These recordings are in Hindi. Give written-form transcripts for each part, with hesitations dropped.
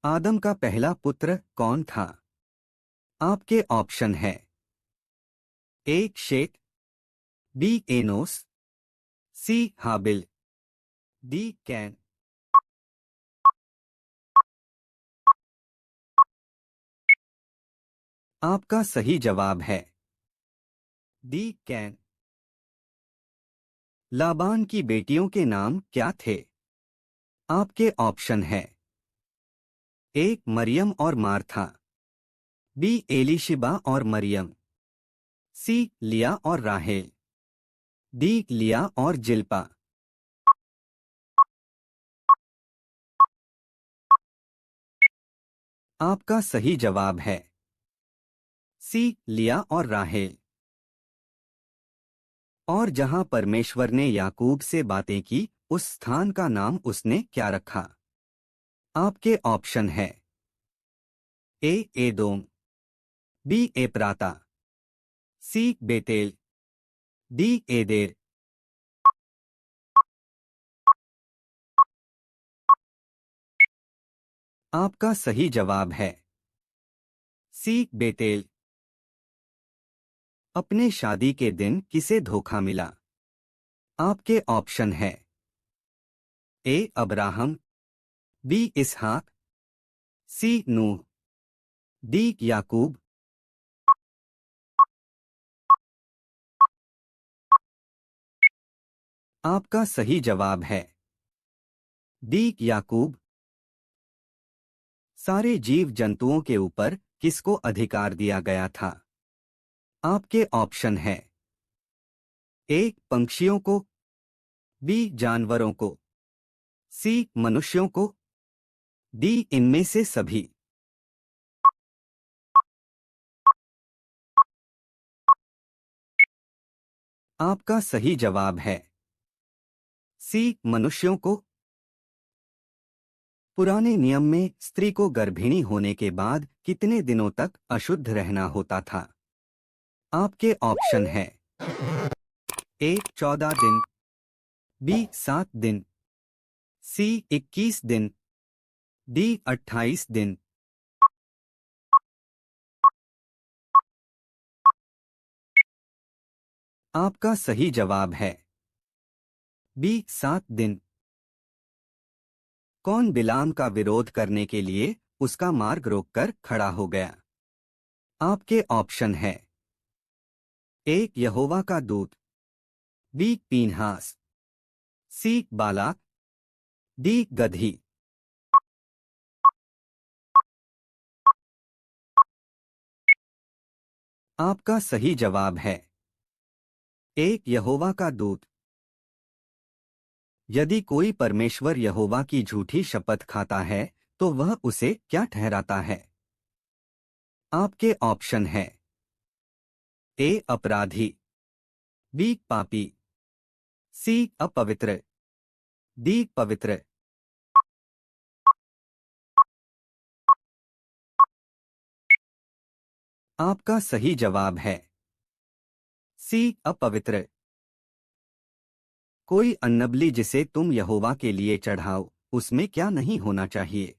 आदम का पहला पुत्र कौन था? आपके ऑप्शन है A Seth, B Enos, C हाबिल, डी कैन। आपका सही जवाब है डी कैन। लाबान की बेटियों के नाम क्या थे? आपके ऑप्शन है ए मरियम और मार्था, बी एलिशिबा और मरियम, सी लिया और राहेल, डी लिया और जिल्पा। आपका सही जवाब है सी लिया और राहेल। और जहां परमेश्वर ने याकूब से बातें की, उस स्थान का नाम उसने क्या रखा? आपके ऑप्शन है ए एदोम, बी एप्राता, सी बेतेल, डी एदेर। आपका सही जवाब है सी बेतेल। अपने शादी के दिन किसे धोखा मिला? आपके ऑप्शन है ए अब्राहम, बी इसहाक, सी नूह, डी याकूब। आपका सही जवाब है डी याकूब। सारे जीव जंतुओं के ऊपर किसको अधिकार दिया गया था? आपके ऑप्शन है ए पंक्षियों को, बी जानवरों को, सी मनुष्यों को, डी इनमें से सभी। आपका सही जवाब है सी मनुष्यों को। पुराने नियम में स्त्री को गर्भिणी होने के बाद कितने दिनों तक अशुद्ध रहना होता था? आपके ऑप्शन है ए 14 दिन, बी 7 दिन, सी 21 दिन, डी 28 दिन। आपका सही जवाब है बी 7 दिन। कौन बिलाम का विरोध करने के लिए उसका मार्ग रोककर खड़ा हो गया? आपके ऑप्शन है ए यहोवा का दूत, बी पीनहास, सी बालाक, डी गधी। आपका सही जवाब है ए यहोवा का दूत। यदि कोई परमेश्वर यहोवा की झूठी शपथ खाता है तो वह उसे क्या ठहराता है? आपके ऑप्शन है ए अपराधी, बी पापी, सी अपवित्र, डी पवित्र। आपका सही जवाब है सी अपवित्र। कोई अन्नबलि जिसे तुम यहोवा के लिए चढ़ाओ, उसमें क्या नहीं होना चाहिए?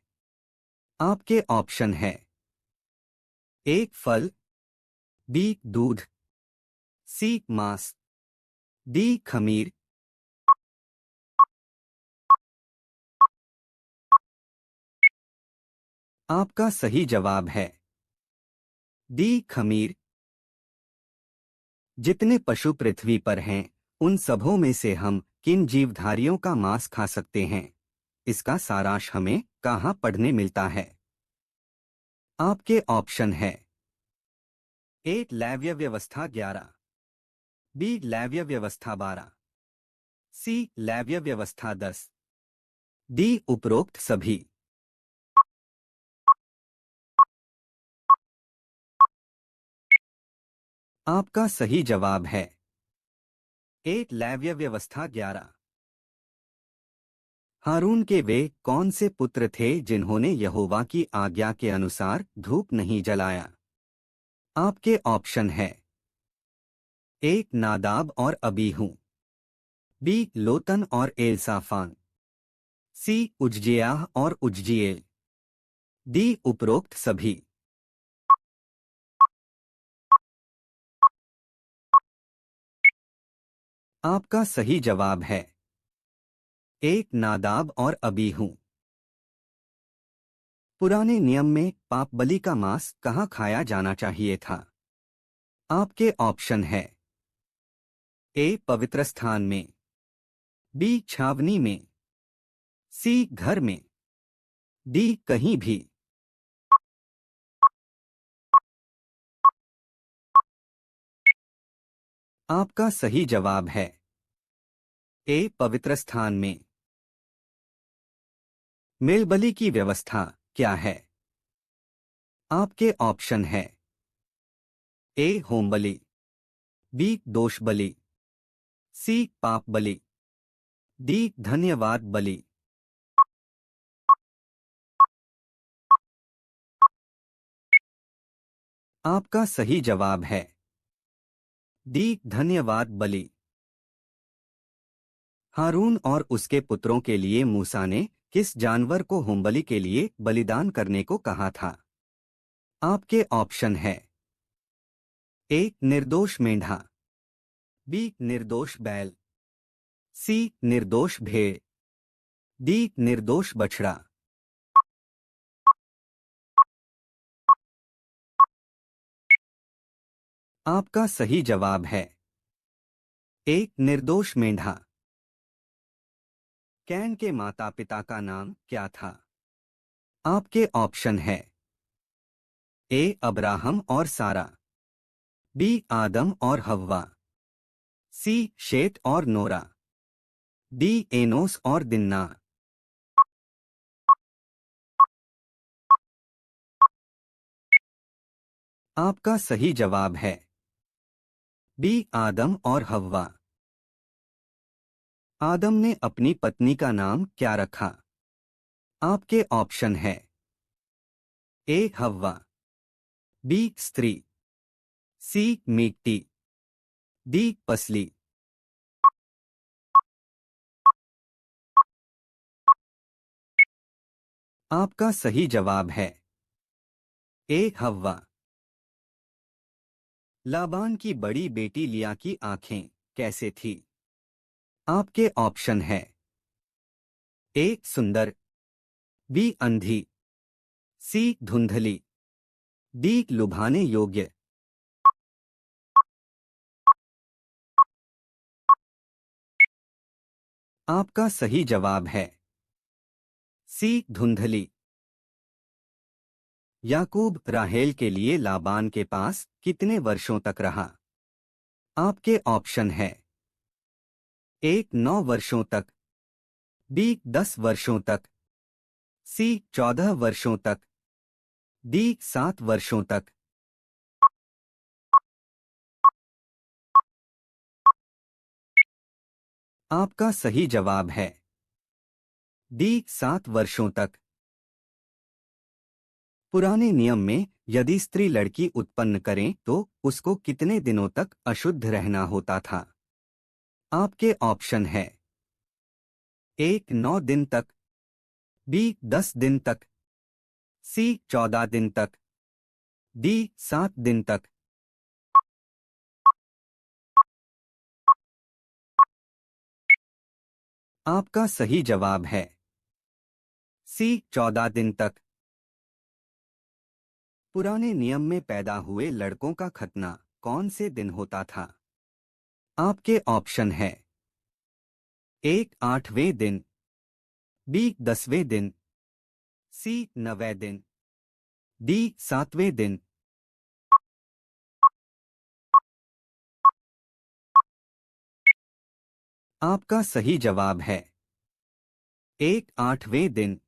आपके ऑप्शन है ए फल, बी दूध, सी मांस, डी खमीर। आपका सही जवाब है डी खमीर। जितने पशु पृथ्वी पर हैं, उन सबों में से हम किन जीवधारियों का मांस खा सकते हैं? इसका सारांश हमें कहाँ पढ़ने मिलता है? आपके ऑप्शन है ए लैव्य व्यवस्था 11, बी लैव्य व्यवस्था 12, सी लैव्य व्यवस्था 10, डी उपरोक्त सभी। आपका सही जवाब है ए लैव्य व्यवस्था 11। हारून के वे कौन से पुत्र थे जिन्होंने यहोवा की आज्ञा के अनुसार धूप नहीं जलाया? आपके ऑप्शन है ए नादाब और अबीहू, बी लोतन और एलसाफान, सी उज्जियाह और उज्जिएल, डी उपरोक्त सभी। आपका सही जवाब है एक नादाब और अबीहू। पुराने नियम में पाप बलि का मांस कहाँ खाया जाना चाहिए था? आपके ऑप्शन है ए पवित्र स्थान में, बी छावनी में, सी घर में, डी कहीं भी। आपका सही जवाब है ए पवित्र स्थान में। मेलबलि की व्यवस्था क्या है? आपके ऑप्शन है ए होम बलि, बी दोष बलि, सी पाप बलि, डी धन्यवाद बलि। आपका सही जवाब है डी धन्यवाद बलि। हारून और उसके पुत्रों के लिए मूसा ने किस जानवर को होमबलि के लिए बलिदान करने को कहा था? आपके ऑप्शन है ए निर्दोष मेंढा, बी निर्दोष बैल, सी निर्दोष भेड़, डी निर्दोष बछड़ा। आपका सही जवाब है ए निर्दोष मेंढा। कैन के माता पिता का नाम क्या था? आपके ऑप्शन है ए अब्राहम और सारा, बी आदम और हव्वा, सी शेत और नोरा, डी एनोस और दिन्ना। आपका सही जवाब है बी आदम और हव्वा। आदम ने अपनी पत्नी का नाम क्या रखा? आपके ऑप्शन है ए हव्वा, बी स्त्री, सी मिट्टी, डी पसली। आपका सही जवाब है ए हव्वा। लाबान की बड़ी बेटी लिया की आंखें कैसे थी? आपके ऑप्शन है ए सुंदर, बी अंधी, सी धुंधली, डी लुभाने योग्य। आपका सही जवाब है सी धुंधली। याकूब राहेल के लिए लाबान के पास कितने वर्षों तक रहा? आपके ऑप्शन है ए 9 वर्षों तक, बी 10 वर्षों तक, सी 14 वर्षों तक, डी 7 वर्षों तक। आपका सही जवाब है डी 7 वर्षों तक। पुराने नियम में यदि स्त्री लड़की उत्पन्न करें तो उसको कितने दिनों तक अशुद्ध रहना होता था? आपके ऑप्शन है ए 9 दिन तक, बी 10 दिन तक, सी 14 दिन तक, डी 7 दिन तक। आपका सही जवाब है सी 14 दिन तक। पुराने नियम में पैदा हुए लड़कों का खतना कौन से दिन होता था? आपके ऑप्शन है एक 8वें दिन, बी 10वें दिन, सी 9वें दिन, डी 7वें दिन। आपका सही जवाब है एक 8वें दिन।